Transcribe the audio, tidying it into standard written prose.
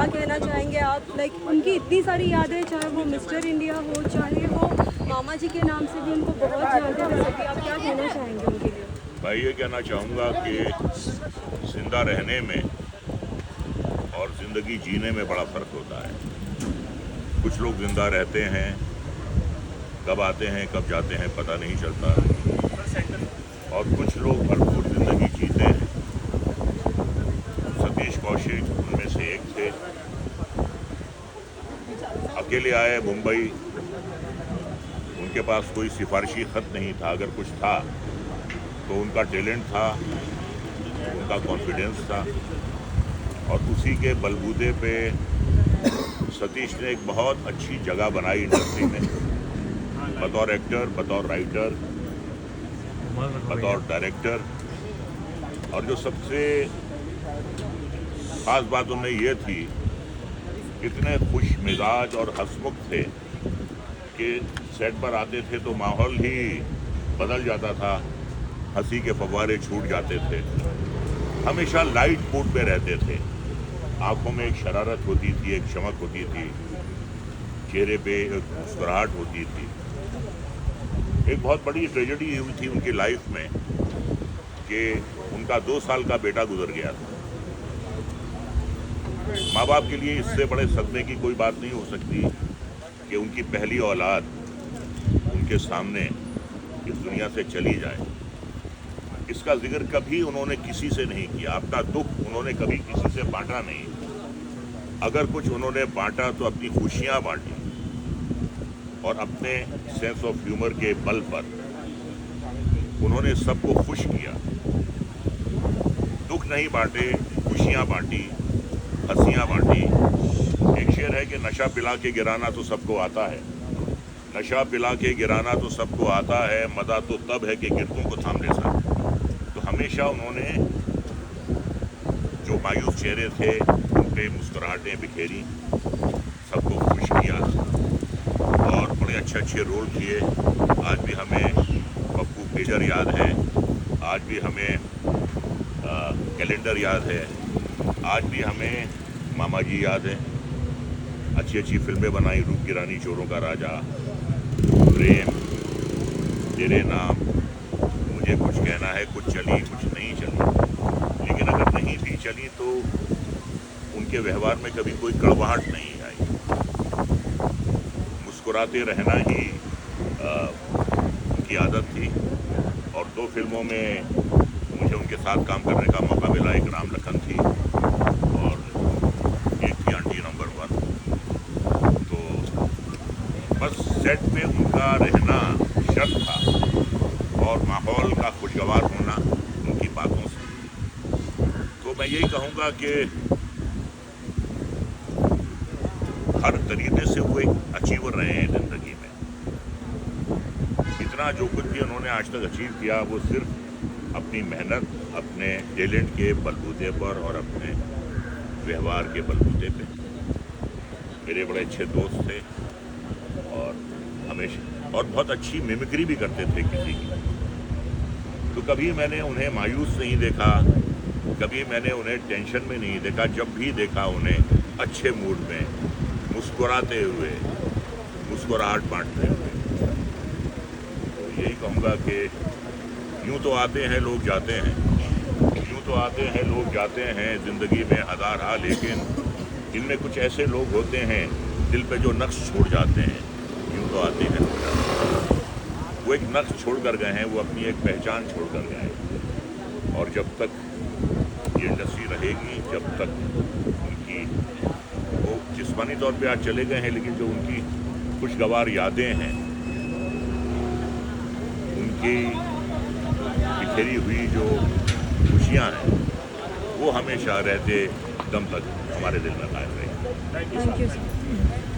कहना चाहेंगे आप? लाइक उनकी इतनी सारी यादें, चाहे वो मिस्टर इंडिया हो, चाहे वो मामा जी के नाम से भी उनको बहुत जानते थे सभी, आप क्या कहना चाहेंगे उनके लिए? मैं ये कहना चाहूँगा कि जिंदा रहने में और ज़िंदगी जीने में बड़ा फ़र्क होता है। कुछ लोग जिंदा रहते हैं, कब आते हैं कब जाते हैं पता नहीं चलता, और कुछ लोग भरपूर ज़िंदगी जीते हैं। सतीश कौशिक उनमें से एक थे। अकेले आए मुंबई, उनके पास कोई सिफारिशी ख़त नहीं था। अगर कुछ था तो उनका टैलेंट था, उनका कॉन्फिडेंस था, और उसी के बलबूते पे सतीश ने एक बहुत अच्छी जगह बनाई इंडस्ट्री में, बतौर एक्टर, बतौर राइटर, बतौर डायरेक्टर। और जो सबसे खास बात उनमें ये थी, इतने खुश मिजाज और हंसमुख थे कि सेट पर आते थे तो माहौल ही बदल जाता था, हंसी के फव्वारे छूट जाते थे। हमेशा लाइट मूड पे रहते थे, आंखों में एक शरारत होती थी, एक चमक होती थी, चेहरे पे एक मुस्कुराहट होती थी। एक बहुत बड़ी ट्रेजेडी हुई थी उनकी लाइफ में कि उनका 2 साल का बेटा गुजर गया था। माँ बाप के लिए इससे बड़े सदमे की कोई बात नहीं हो सकती कि उनकी पहली औलाद उनके सामने इस दुनिया से चली जाए। इसका जिक्र कभी उन्होंने किसी से नहीं किया, अपना दुख उन्होंने कभी किसी से बांटा नहीं। अगर कुछ उन्होंने बांटा तो अपनी खुशियाँ बांटी, और अपने सेंस ऑफ ह्यूमर के बल पर उन्होंने सबको खुश किया। दुख नहीं बांटे, खुशियाँ बांटी, हंसियाँ बांटी। एक शेर है कि नशा पिला के गिराना तो सबको आता है, नशा पिला के गिराना तो सबको आता है, मज़ा तो तब है कि गिरतों को थाम ले सके। तो हमेशा उन्होंने जो मायूस चेहरे थे उन पे मुस्कुराहटें बिखेरी, सबको खुश किया, और बड़े अच्छे अच्छे रोल किए। आज भी हमें पप्पू पेजर याद है, आज भी हमें कैलेंडर याद है, आज भी हमें मामा जी याद हैं। अच्छी अच्छी फिल्में बनाई, रूप की रानी, चोरों का राजा, प्रेम, तेरे नाम, मुझे कुछ कहना है, कुछ चली कुछ नहीं चली। लेकिन अगर नहीं भी चली तो उनके व्यवहार में कभी कोई कड़वाहट नहीं आई। मुस्कुराते रहना ही उनकी आदत थी। और 2 फिल्मों में मुझे उनके साथ काम करने का मौका मिला। एक राम लखन थी और एक थी आंटी नंबर 1। तो बस सेट पे उनका रहना शर्त था, और माहौल का खुशगवार होना उनकी बातों से। तो मैं यही कहूँगा कि हर तरीके से वो एक अचीवर रहे हैं ज़िंदगी में। इतना जो कुछ भी उन्होंने आज तक अचीव किया वो सिर्फ अपनी मेहनत, अपने टैलेंट के बलबूते पर और अपने व्यवहार के बलबूते पे। मेरे बड़े अच्छे दोस्त थे, और हमेशा और बहुत अच्छी मिमिक्री भी करते थे किसी की। तो कभी मैंने उन्हें मायूस नहीं देखा, कभी मैंने उन्हें टेंशन में नहीं देखा। जब भी देखा उन्हें अच्छे मूड में, मुस्कुराते हुए, मुस्कुराहट बांटते हुए। तो यही कहूँगा कि यूँ तो आते हैं लोग जाते हैं, यूँ तो आते हैं लोग जाते हैं ज़िंदगी में हज़ार हाल, लेकिन इनमें कुछ ऐसे लोग होते हैं दिल पे जो नक्श छोड़ जाते हैं। यूँ तो आते हैं लोग जाते हैं, वो एक नक्श छोड़ कर गए हैं, वो अपनी एक पहचान छोड़ कर गए हैं। और जब तक ये इंडस्ट्री रहेगी, जब तक उनकी, वो जिस्मानी तौर पे आज चले गए हैं, लेकिन जो उनकी खुशगवार यादें हैं, उनकी बिखरी हुई जो खुशियाँ हैं, वो हमेशा रहते दम तक हमारे दिल में कायम रहेंगी। Thank you sir.